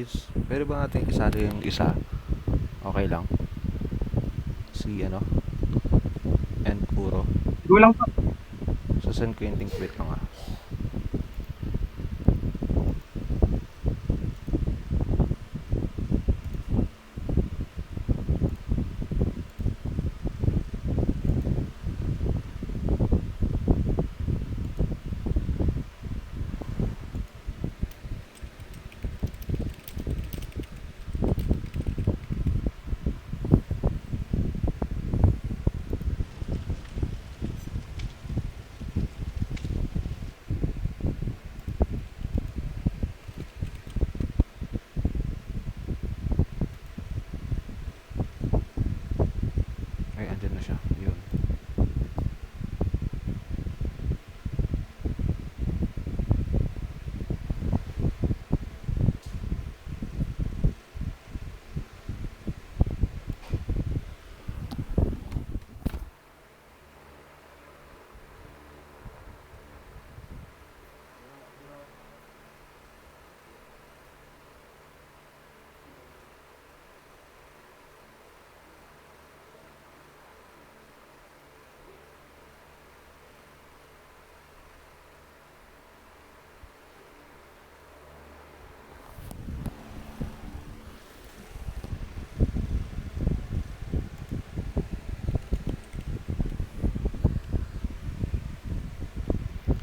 guys. Pwede ba natin isali yung isa? Okay lang. Si ano? And Kuro. Go lang po. So send ko yung link. Wait lang ah. Ay, andyan na siya. Yun.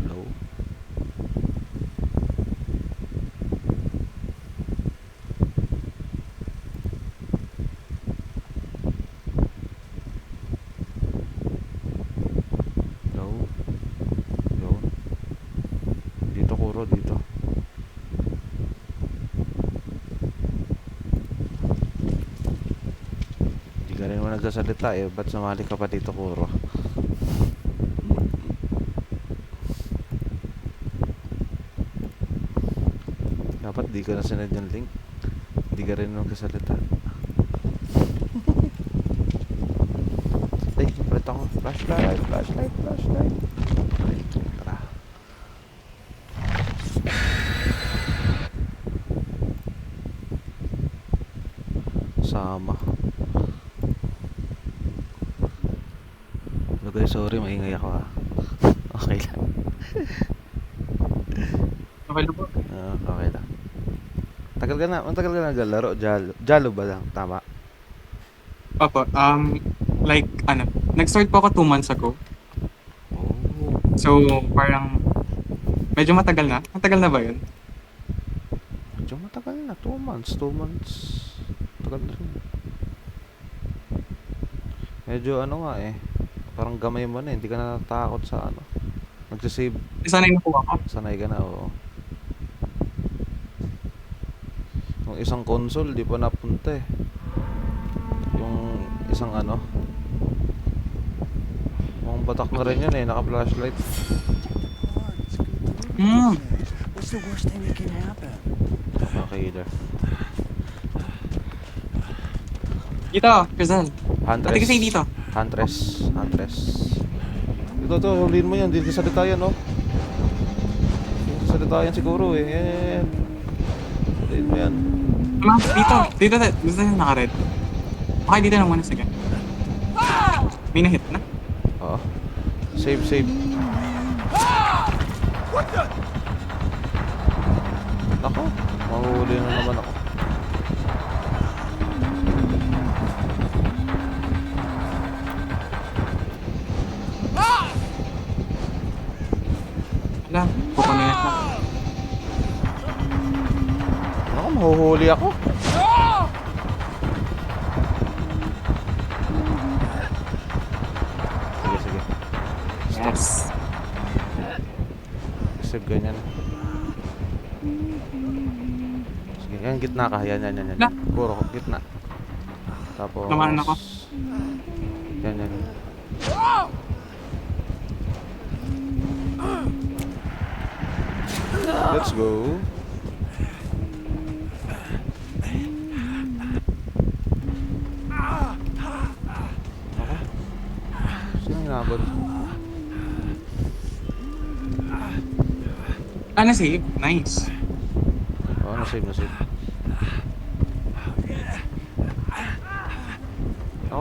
Hello? Hello? Yun. Dito Kuro, dito. Hindi ka rin naman nagsasalita eh. Ba't sumali ka pa dito Kuro? Dapat di ka na sinad yung link. Hindi ka rin nagsasalita. Ay, palit ako. Flashlight, flashlight, flashlight. Ay, tara. Sama. Hello guys, sorry, maingay ako ah. Okay lang. Okay lang po. Okay lang. Matagal ka na naglalaro. Jalo ba lang? Tama. Opo, like, nag-start po ako 2 months ago. Oh. So, parang, medyo matagal na. Matagal na ba yun? Medyo matagal na. 2 months. 2 months. Tagal na rin. Medyo ano nga eh. Parang gamay mo na eh. Hindi ka na natatakot sa ano. Nagsisave. Sana yung nakuha ko. Sanay ka na, oo. Yung isang console, di pa napunta eh. Yung isang ano. Mukhang batak na rin yun eh. Naka-flashlight. What's the worst thing that can happen? Okay, there. Dito, Rizal. Huntress. Ate kasi dito. Huntress. Huntress. Ito, huliin mo yan. Dito sa salita yan, oh. Dito sa salita yan siguro eh. Yan. Huliin mo yan. Dito. Dito yung naka-red. Okay, dito lang muna. Sige. May na-hit na. Oo. Save, save. Ako, mahuhuli na naman ako. Wala, kukunin na. Ako, mahuhuli ako. Sige, sige. Yes. Save ganyan. Sige, yan, gitna ka. Yan. Wala. Puro, gitna. Tapos... Lumahan ako. Yan. Let's go. Ako? Sino hinabol? Ah, na-save. Nice. Oo, nasave.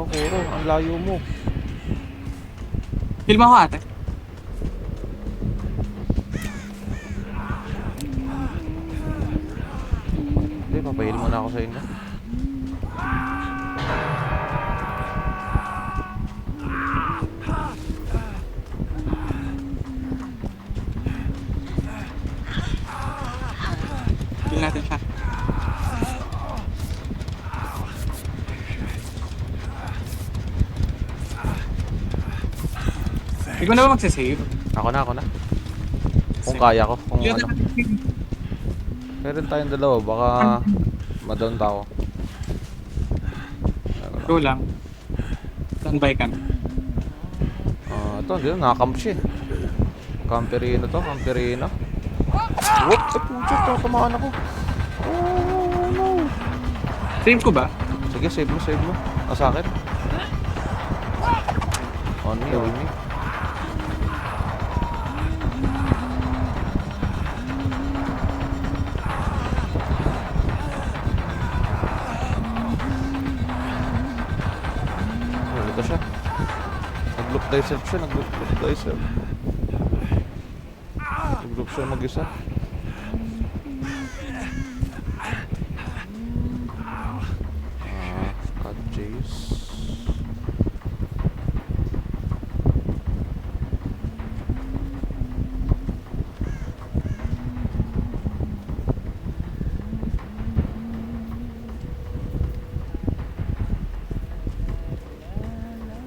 Ako, Kuro. Ang layo mo. Heal mo ako ate. Hindi, papahil muna ako sa inyo. Heal natin siya. Ikaw na ba magsasave? Ako na. Kung kaya ko. Kung Heal ano. natin. Meron tayong dalawa. Baka madown tao. Go lang. Standby ka na. Ito, hindi na. Nakakamp siya eh. Camperino to. Camperino. Whoop! Ay, pucha. Tatamaan ako. Oh, no. Save ko ba? Sige, save mo. Nasa akin. On me. Ito siya. Nag-loop thyself siya. Nag-loop siya mag-isa. Cut chase.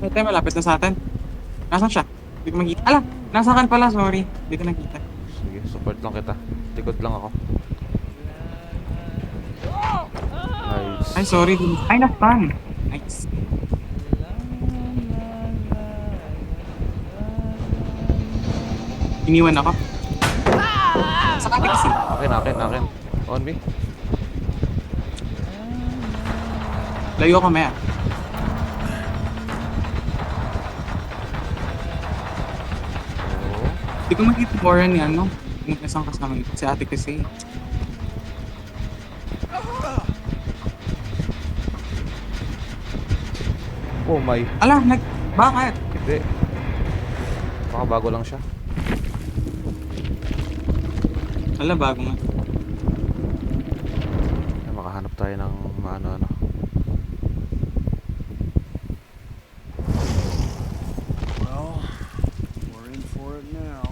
Ate, malapit na sa atin. Nasaan siya? Hindi ko makita. Ala! Nasa akin pala, sorry. Hindi ko nakita. Sige, support lang kita. Likod lang ako. Nice. Ay, sorry. Ay, na-stun. Nice. Iniwan ako. Sa kati kasi. Akin. On me. Layo ko maya. Oo. Hindi ko makita Warren ni ano. Yung isang kasama si ate kasi. Oh my. Ala, bakit? Hindi. Baka bago lang siya. Ala, bago nga. Ay, makahanap tayo ng ano. Well, we're in for it now.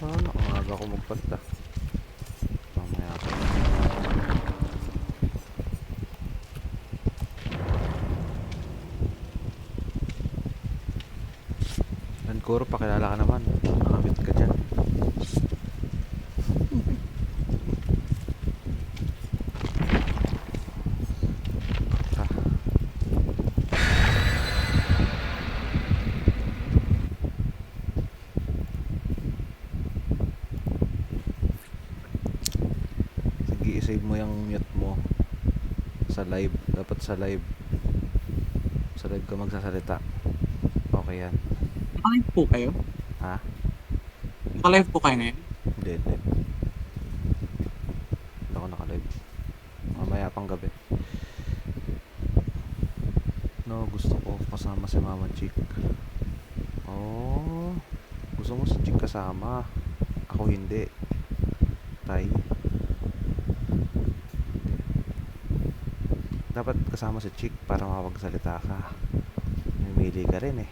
Ano? Ang aga ko magpunta. Mamaya ako. Kuro, pakilala ka naman. Nakabit ka dyan. Sige, i-save mo yung mute mo sa live. Dapat sa live. Sa live ka magsasalita. Okay yan. Naka-live po kayo? Ha? Naka-live po kayo ngayon? Hindi. ako naka-live. Mamaya pang gabi. No, gusto ko kasama si Mama Chick. Oh, gusto mo si Chick kasama. Ako hindi. Tay. Dapat kasama si Chick para makapagsalita ka. Mamili ka rin eh.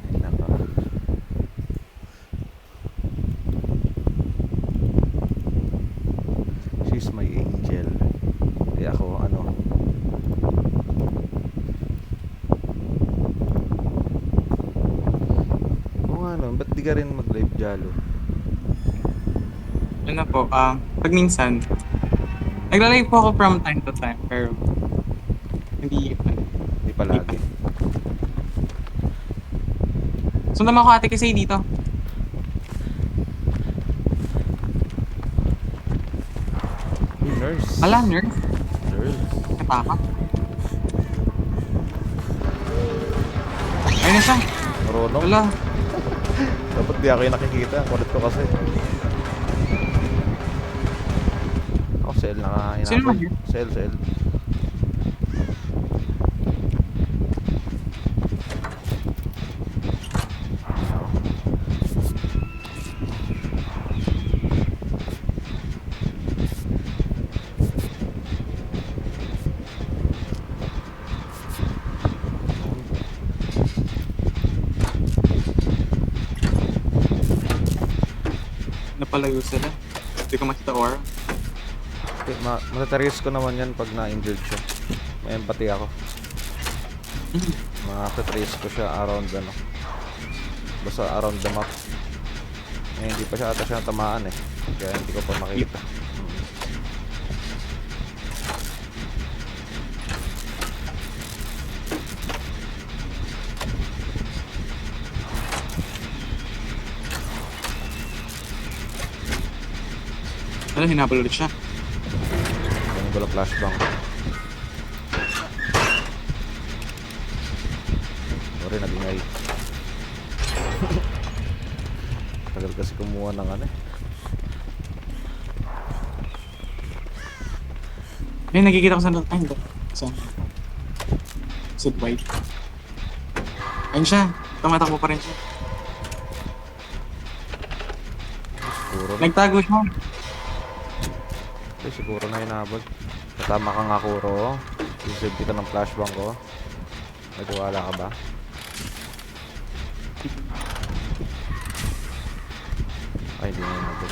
Ay, nako. She's my angel. Eh ako, ano? Oo nga no, ba't di ka rin mag-live Jalo? Ano po, pag minsan, nagla-live po ako from time to time, pero hindi, Di palagi. sundan mo ako ate kasi dito. Hey, nurse. Ala, nurse, Nurse. katakot. Ayun na siya. Marunong. Wala. Dapat di ako yung nakikita. Kulit ko kasi. Ako, cell na nga. Sino naman yun? Cell. Napalayo sila. Hindi ko makita or. Okay, matataris ko naman yan pag na-injured siya. May empathy ako. Makatatrace ko siya around ano. Basta around the map. Eh, hindi pa siya ata siya tamaan eh. Kaya hindi ko pa makita. Ano, hinabol ulit siya. Ganun ko lang flashbang. Sorry, nag-ingay. Tagal kasi kumuha ng ano eh. Ay, nakikita ko sa ay, hindi. Saan? Sid White. Ayun siya. Tumatakbo pa rin siya. Siguro na. Nagtago siya. Eh, siguro na hinabag. Katama ka nga, Kuro. Isip kita ng flashbang ko. Nagwala ka ba? Ay, hindi na hinabag.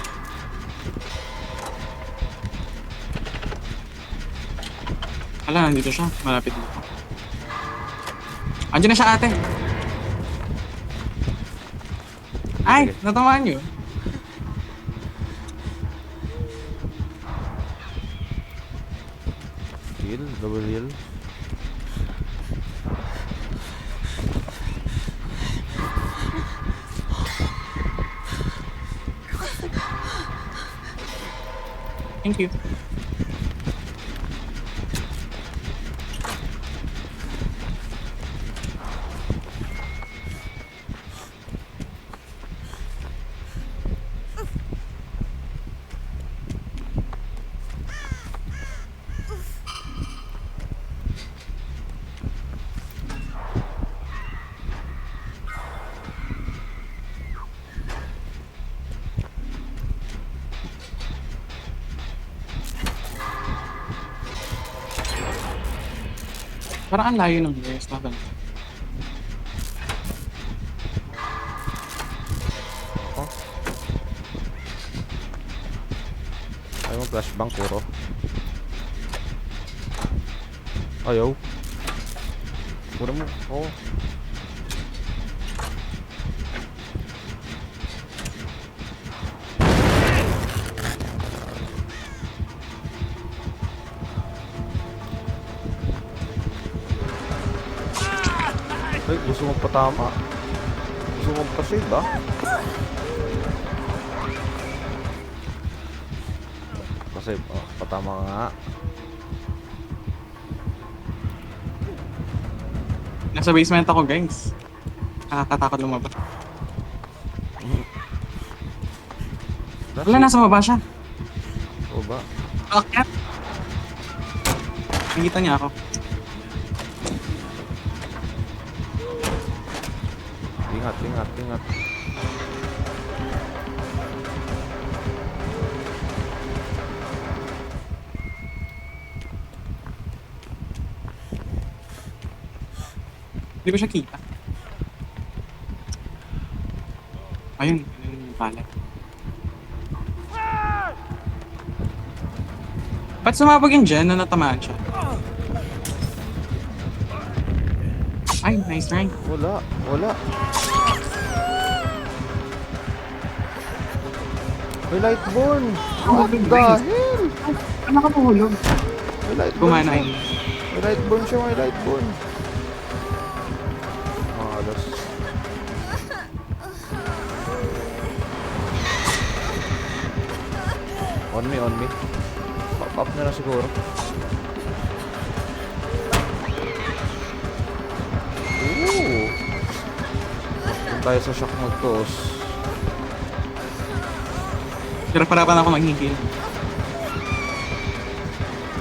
Hala, nandito siya. Malapit dito. Andiyan na siya ate. Ay, Sige. natamaan niyo. Heal, double heal. Thank you. Parang ang layo ng nurse natin. Oh. Ayaw mo flashbang, Kuro. Ayaw. Kuro mo. Oh. Ay, gusto mong patama. Gusto mong pa-save ba? Kasi, oh, patama nga. Nasa basement ako guys. Nakakatakot lumabas. Wala, nasa baba siya. O ba? Akyat. Nakikita niya ako. Ingat, ingat, ingat. Hindi ba siya kita? Ayun, yun yung pala. Ba't sumabog yun dyan na natamaan siya? Ay, nice rank. Wala, wala. May Lightborn! What the hell? Ano ka mahulog? May Lightborn Gumana siya. yun. May Lightborn siya, may Lightborn. Alas. On me, on me. Pop up na siguro. Ooh! Doon tayo sa shock mag-toss. Pero parapan ako maghihil.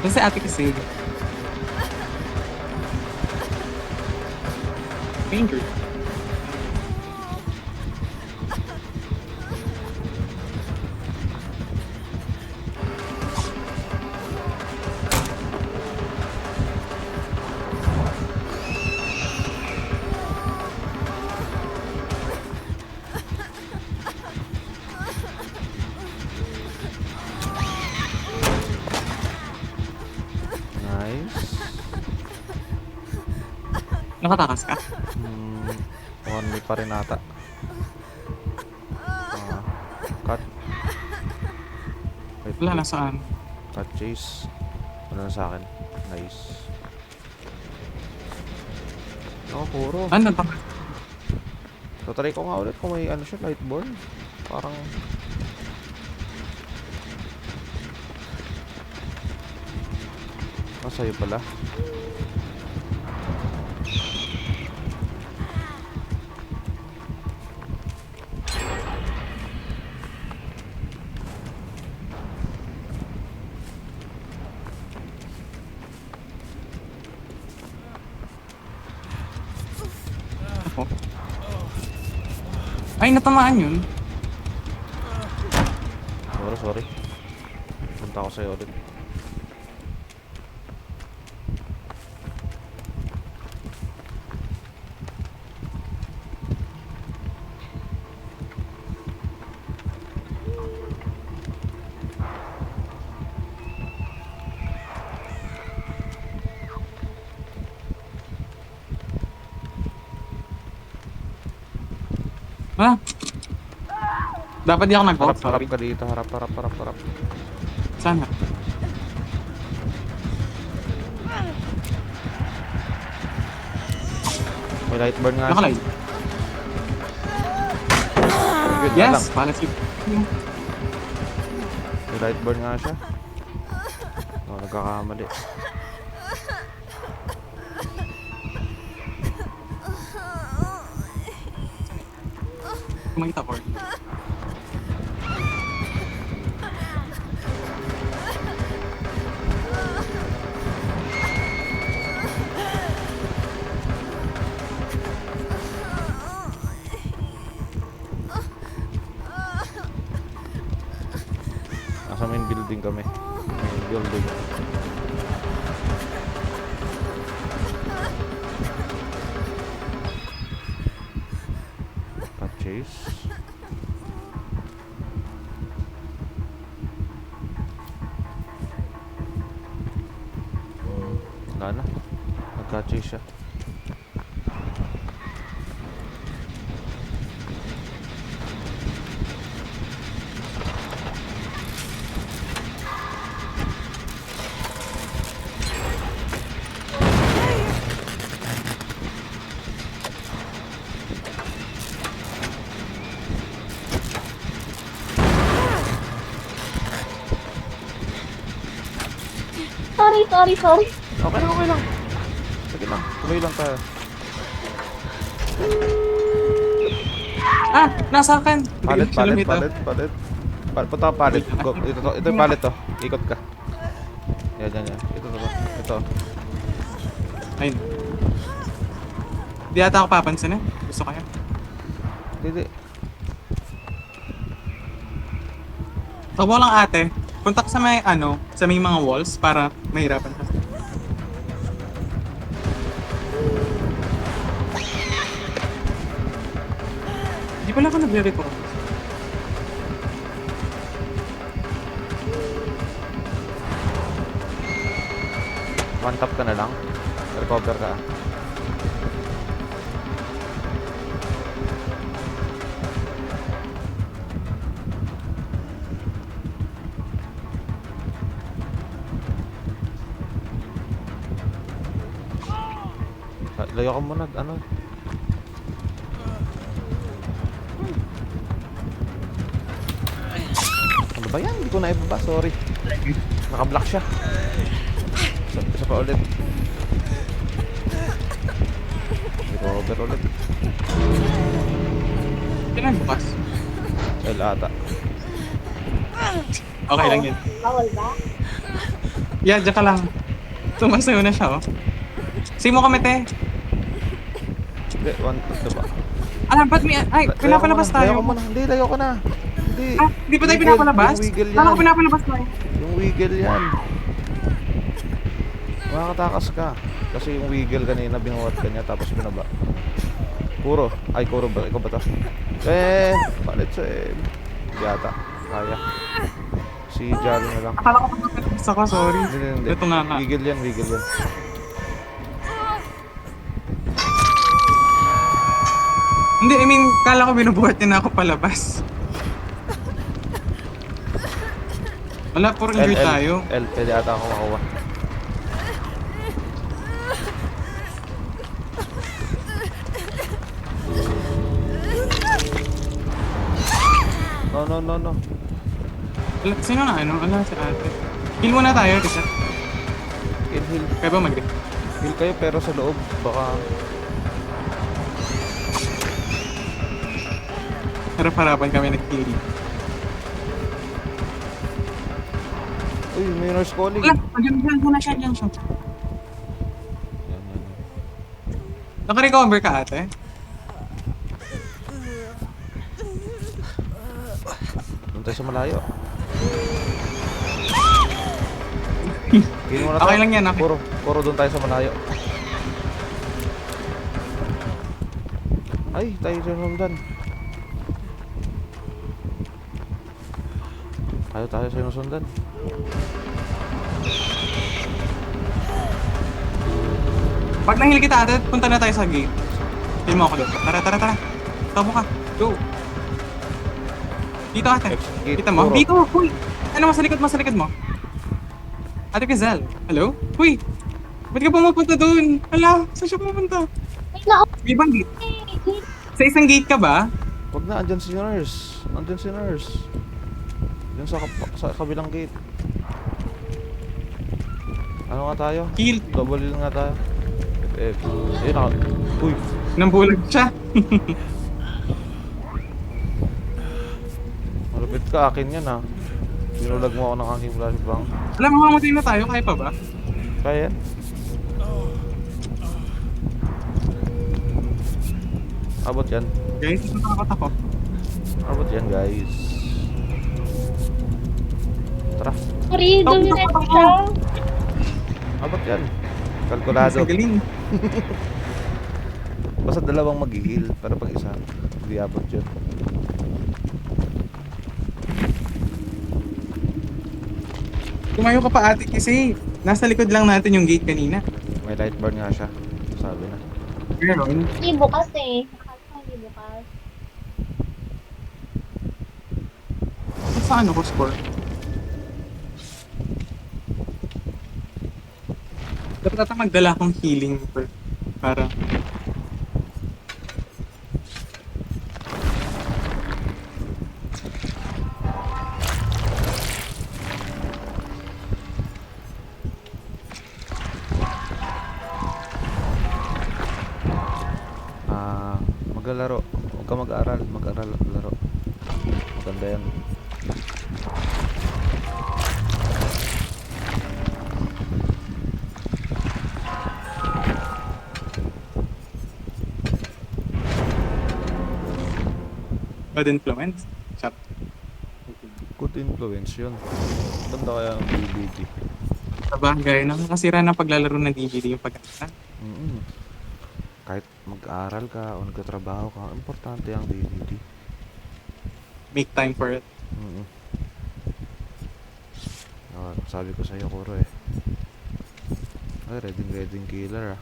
Kasi ate kasi. Danger. Nice. Nakatakas ka? On me pa rin ata. Cut. Wait, Wala, nasaan? cut chase. Wala na sa akin. Nice. Ako puro. Ano ba? So try ko nga ulit kung may ano siya, Lightborn. Parang sa'yo pala. Ako. Ay, natamaan yun. Sorry. Punta ako sa'yo ulit. Ah. Dapat di ako nag-vote, Harap sorry. ka dito. Harap. Sana. May Lightborn nga siya. Nakalive. Good na lang. Yes, pala si... May Lightborn nga siya. Oh, nagkakamali. Kumakita ko. Nasa main building kami. Main building. Cut chase. Wala na. Nag-cut chase siya. Sorry. Okay lang. Sige lang. Tuloy lang tayo. Ah! Nasa akin! Palit. Punta ka palit. Go. Ito yung palit to. Ikot ka. Yan. Ito. Ayun. Di ata ako papansin eh. Gusto kaya. Hindi. Tabo lang ate. Punta ka sa may sa may mga walls para mahirapan ka. Di pala ako nagre-record. One tap ka na lang. Recover ka. Layo ka muna, ano? Ano ba yan? Hindi ko na ibaba, sorry. Naka-block siya. Isa pa ulit. Recover ulit. Kailan bukas? L ata. Okay lang yun. Bawal ba? Yeah, dyan ka lang. Sumasayo na siya, oh. Simo kami, te. Hindi, one tap diba? Ba't may... Ay, pinapalabas tayo. Layo ko muna. Hindi, layo ko na. Hindi. Di ba tayo pinapalabas? Yung wiggle yan. Kala ko pinapalabas tayo. Yung wiggle yan. Makakatakas ka. Kasi yung wiggle kanina, binuhat ka niya, tapos binaba. Kuro. Ay, Kuro ba? Ikaw ba ito? Palit sa Yata. Kaya. Si Jolly na lang. Akala ko pinapalabas ako, sorry. Hindi. Ito nga nga. Wiggle yan. Hindi, I mean, kala ko binubuhat niya na ako palabas. Wala, puro injured tayo. Pwede ata ako makuha. No. Wala, sino na Wala si ate. Heal muna tayo, isa. Heal. Kaya ba mag-heal? Heal kayo pero sa loob. Baka... Harap-harapan kami nag-heal. Uy, may nurse calling. Wala, dyan siya. Yan. Naka-recover ka ate? Doon tayo sa malayo. Heal muna Okay lang yan, okay. Puro doon tayo sa malayo. Ay, tayo sinundan. Tayo sinusundan. Pag nahil kita ate, punta na tayo sa gate. Heal mo ako doon. Tara. Tabo ka. Go. Dito ate. Gate, Kita mo? puro. Dito. Huy. Ano sa likod mo? Ate Quezel. Hello? Huy. Ba't ka pumapunta doon? Hala, saan siya pumunta? Ay, nako. May ibang gate. Sa isang gate ka ba? Wag na, andyan si nurse. Yung sa kabilang gate. Ano nga tayo? Heal. Double heal nga tayo. F. Ayun ako. Uy. Nambulag siya. Malupit ka, akin yan ha. Binulag mo ako ng aking flashbang. Alam mo, mamatay na tayo. Kaya pa ba? Kaya yan. Abot yan. Guys, natatakot ako. Abot yan guys. Tara. Sorry, dominate ko siya. Abot yan. Kalkulado. Ang galing. Basta dalawang mag-heal. Pero pag isa, hindi abot yun. Tumayo ka pa ate kasi nasa likod lang natin yung gate kanina. May light bar nga siya. Sabi na. Ganon. Hindi bukas eh. Akala ko hindi bukas. Saan ako score? Dapat ata magdala akong healing para maglalaro. Huwag ka mag-aral. Mag-aral at laro. Maganda yan. Bad influence. Shot. Good influence yun. Ganda kaya ng DVD. Sabagay, nakakasira ng paglalaro ng DVD yung pagkakita. Mm. Kahit mag-aral ka o nagtatrabaho ka, importante ang DVD. Make time for it. Mm. Sabi ko sa'yo, Kuro eh. Ay, ready killer ah.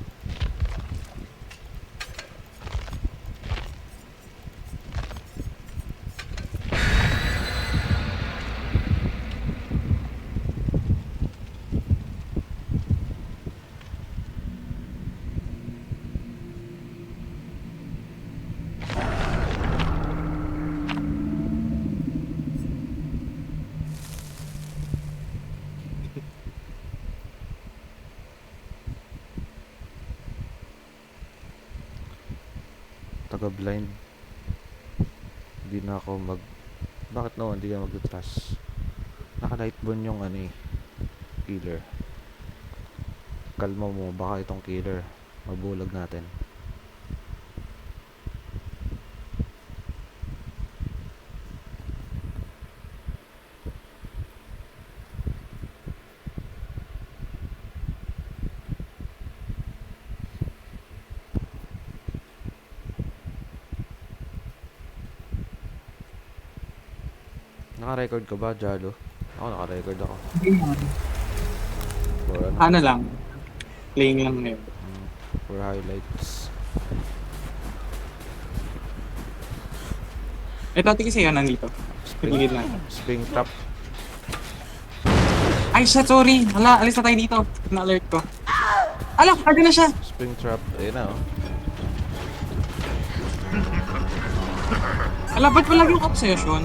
Taga-blind. Hindi na ako Bakit no? Hindi ka mag-trust. Naka-lightburn yung ano eh. Killer. Kalma mo. Baka itong killer. Mabulag natin. Naka-record ka ba, Jalo? Ako naka-record ako. For ano? Ano lang. Playing lang ngayon. For highlights. Ito, ati kasi yun nandito. Piligid lang. Spring trap. Ay, shit, sorry. Hala, alis na tayo dito. Na-alert ko. Ala, agad na siya. Spring trap. Ayun na oh. Ala, ba't wala yung obsession?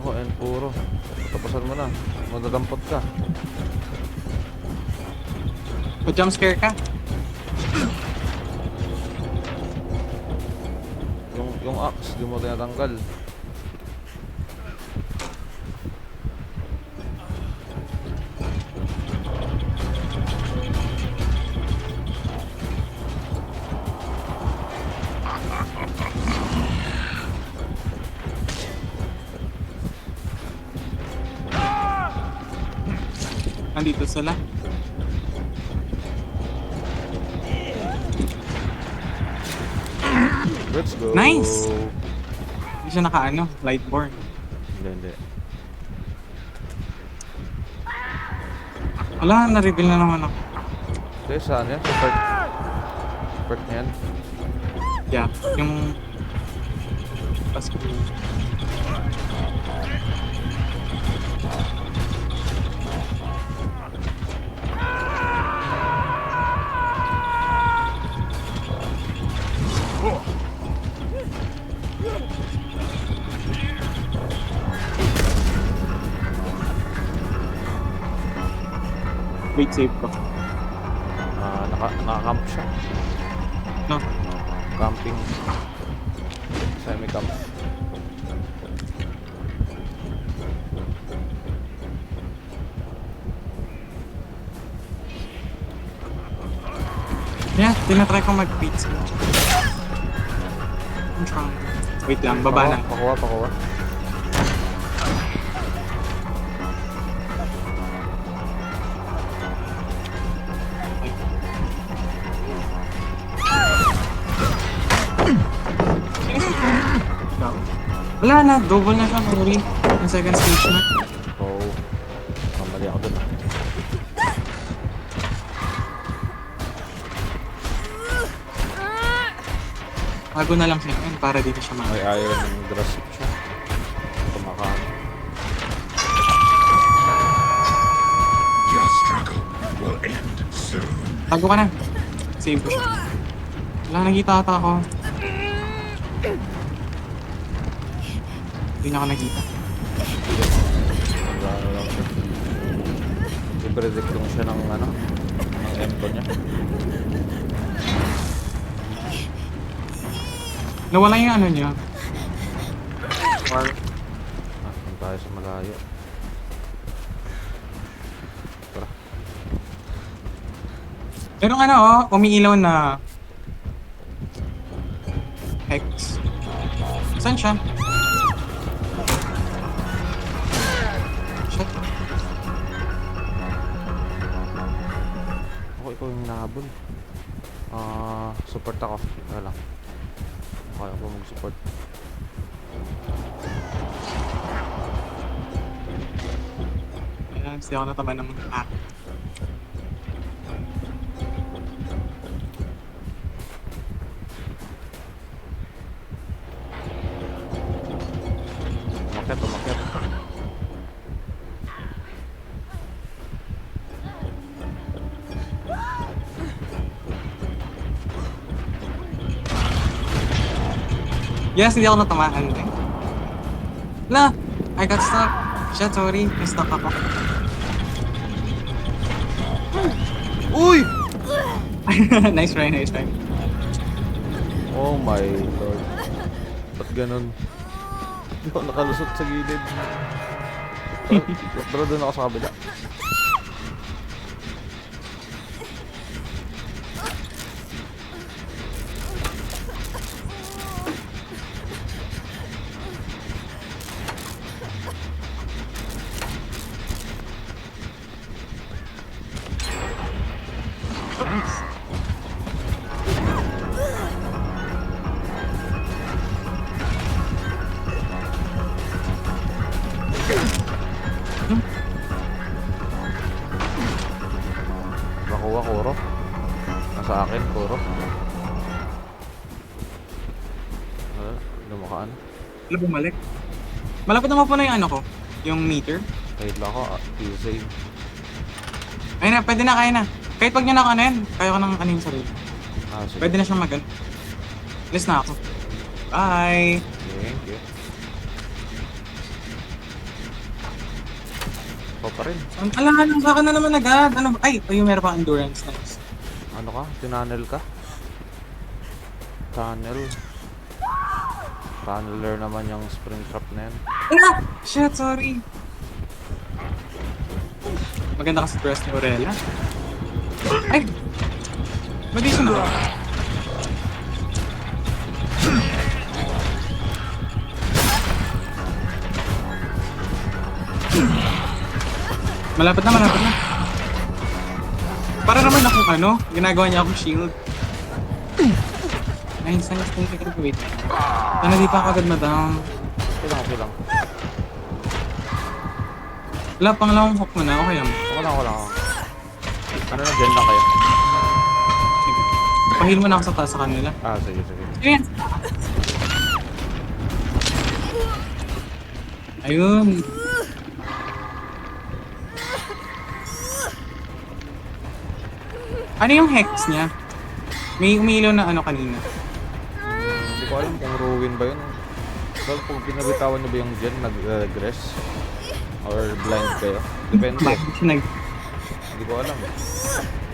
Ako, and puro. Tapasan mo na. Madadampot ka. Pa-jump scare ka. Yung axe, di mo tinatanggal. Nandito sila. Let's go. Nice! Hindi siya naka-ano, lightborn. Hindi. Wala, na-reveal na naman ako. Hindi, saan yan? Sa part. Part niya yan. Yeah, yung... Pasko. Wait, save ko. Naka-camp siya. No. Camping. Semi-camp. Yeah, tinatry ko mag-pizza. I'm trying. Wait lang, baba na. Pakuha. Wala na, double na siya, sorry. Yung second stage na. Oo. Kamali ako dun ah. Bago na lang siya yun, para dito siya May mga. iron grasp siya. Kumakain. Your struggle will end soon. Bago ka na. Save ko siya. Wala, nakita ata ako. Hindi na ako nakita. Ano lang siya. I-predict lang siya ng ano. Ng empo niya. Nawala yung ano niya. Or, Punta tayo sa malayo. Tara. Merong ano umiilaw na hex. Saan siya? Shit. Ako, ikaw yung hinahabol. Support ako. Wala lang. Kaya ko mag-support. Ayan, hindi ako natama ng hack. Umakyat, umakyat. Yes, hindi ako natamaan. La! I got stuck. Shit, sorry. Na-stuck ako. Uy! Nice try, nice try. Oh my lord. Ba't ganun? Hindi ako nakalusot sa gilid. Pero doon ako sa kabila. Nakuha, Kuro. Nasa akin, Kuro. Lumakaan. Wala bumalik. Malapit naman po na yung ano ko. Yung meter. Kahit lang ako, save. Ayun na, pwede na, kaya na. Kahit pag niya na ano yan, kaya ko nang ano yung sarili. Sige. Pwede na siyang mag Alis na ako. Bye! Thank you. Ikaw pa rin. Alangan, baka na naman agad. Ano, ay, yung meron pang endurance. Nice. Ano ka? Tinanel ka? Tunnel. Tunneler naman yung spring trap na yan. Ah! Shit, sorry. Maganda kasi dress ni Aurela. Ay! Mali siya na. Malapit na, malapit na. Para naman akong ano, ginagawa niya akong shield. Nice, nice, nice. Wait. Sana di pa ako agad madam. Okay lang, okay lang. Wala, pangalawang hook mo na. Okay lang. Okay lang, okay lang. Ano na, dyan lang kayo. Sige. Pahil mo na ako sa taas sa kanila. Sige, sige. Sige yan. Ayun. Ano yung hex niya? May umiilaw na ano kanina. Hindi ko alam kung ruin ba yun. Well, kung pinabitawan niyo ba yung gen, nag-regress? Or blind kayo? Depende. Bakit siya nag... Hindi ko alam.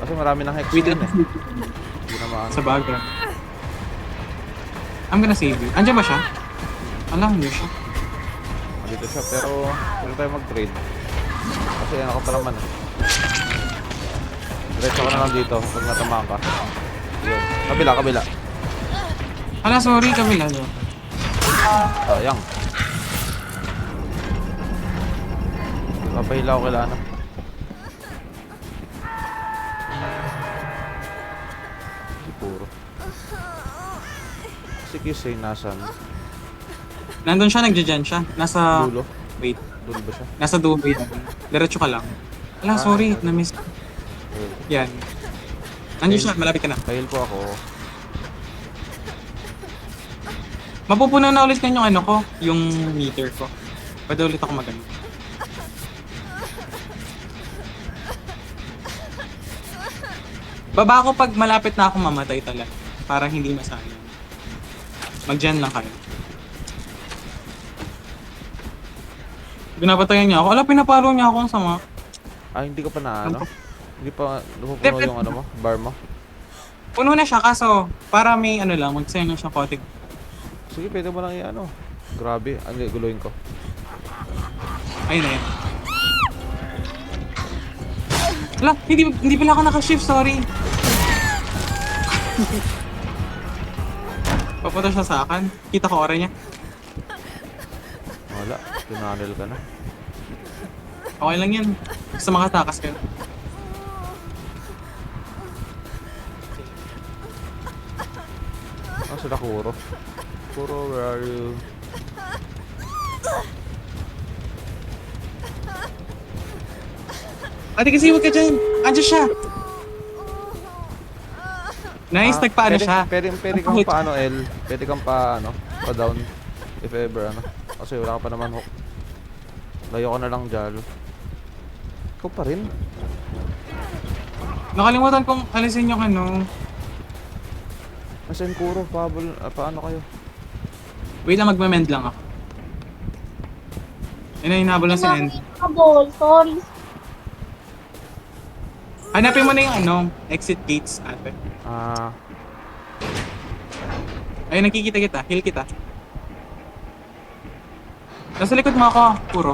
Kasi marami ng hex Wait, yun eh. Hindi na maano. sa baga. I'm gonna save you. Andiyan ba siya? Alam, hindi siya. Dito siya, pero pwede tayo mag-trade. Kasi ano ka pa naman eh. Diretso ka na lang dito pag natamaan ka. Yun. Kabila, kabila. Ala, sorry, kabila. No? Sayang. Papahila ko kailangan. Hindi puro. Si Kisay nasan? Nandun siya, nagja-dyan siya. Nasa... Dulo? Wait. Dulo ba siya? Nasa dulo. Diretso ka lang. Ala, sorry. Na-miss. Yan. Nandiyan siya, malapit ka na. Pahil po ako. Mapupuno na ulit yan yung ano ko, yung meter ko. Pwede ulit ako magano. Baba ako pag malapit na ako mamatay talaga. Para hindi masayang. Mag-gen lang kayo. Pinapatayan niya ako. Ala, pinapalo niya ako ang sama. Hindi ka pa na ano? Hindi pa Hindi, napupuno yung ano mo? Bar mo? Puno na siya kaso para may ano lang, magsayang lang siya kotig. Sige, pwede mo lang i-ano. Grabe, guluhin ko. Ayun na yan. Ala, hindi pala ako naka-shift, sorry. Papunta siya sa akin. Kita ko aura niya. Wala, tinanel ka na. Okay lang yan. Basta makatakas ka. Ah, sila Kuro. Kuro, where are you? Ate kasi huwag ka dyan. Andiyan siya. Nice, nagpaano pwede, siya. Pwede kang paano, L. Pwede kang pa down. If ever, ano. Kasi wala ka pa naman hook. Layo ka na lang, Jalo. Ikaw pa rin. Nakalimutan kong alisin yung ano. Nasaan Kuro? Paano kayo? Wait lang, magme-mend lang ako. Yun na, hinabol lang si Andy. Habol, sorry. Hanapin mo na yung ano, exit gates, ate. Ah, Ayun, nakikita kita. Heal kita. Nasa likod mo ako, Puro.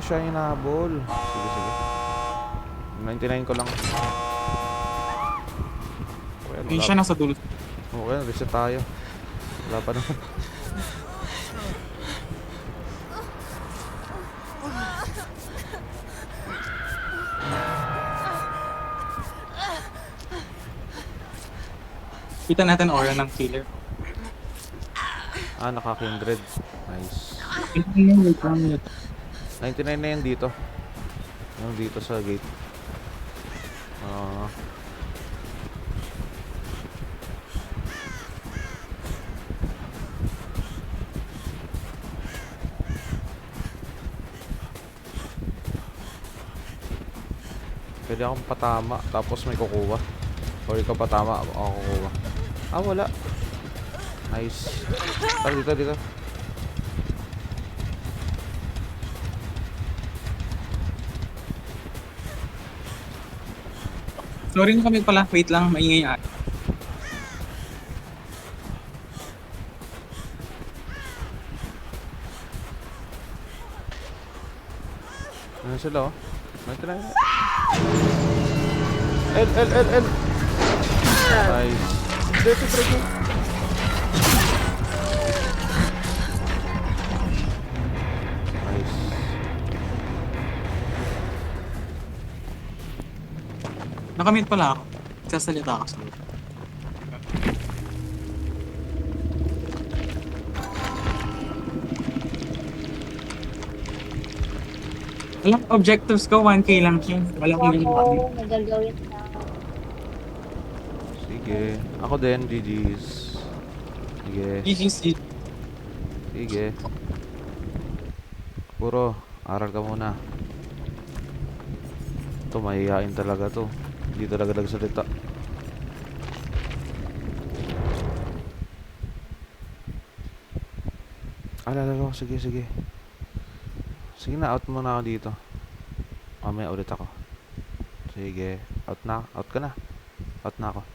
siya yung nahabol. Sige, sige. 99 ko lang. Okay, Ayun siya, nasa dulo. Okay, reset tayo. Wala pa naman. Kita natin aura ng killer. Ah, naka-kindred. Nice. 99 na yan dito. Yung dito sa gate. Ah. Pwede akong patama, tapos may kukuha. Or ikaw patama, ako kukuha. Ah, wala. Nice. Tara, dito, dito. Sorry na kami pala. Wait lang, maingay ate. Ano sila, oh? 99. L. Nice. Dito, dito. Nice. Nakamute pala ako. Sasalita ako sa loob. Alam, objectives ko 1k lang siya. Wala akong ginagawa. Ako, nagagawin na. Sige. Ako din, GG's. Sige. GG's. Sige. Puro, aral ka muna. Ito, mahihain talaga to. Hindi talaga nagsalita. Lalo. Sige, sige. Sige na, out muna ako dito. Mamaya ulit ako. Sige. Out na. Out ka na. Out na ako.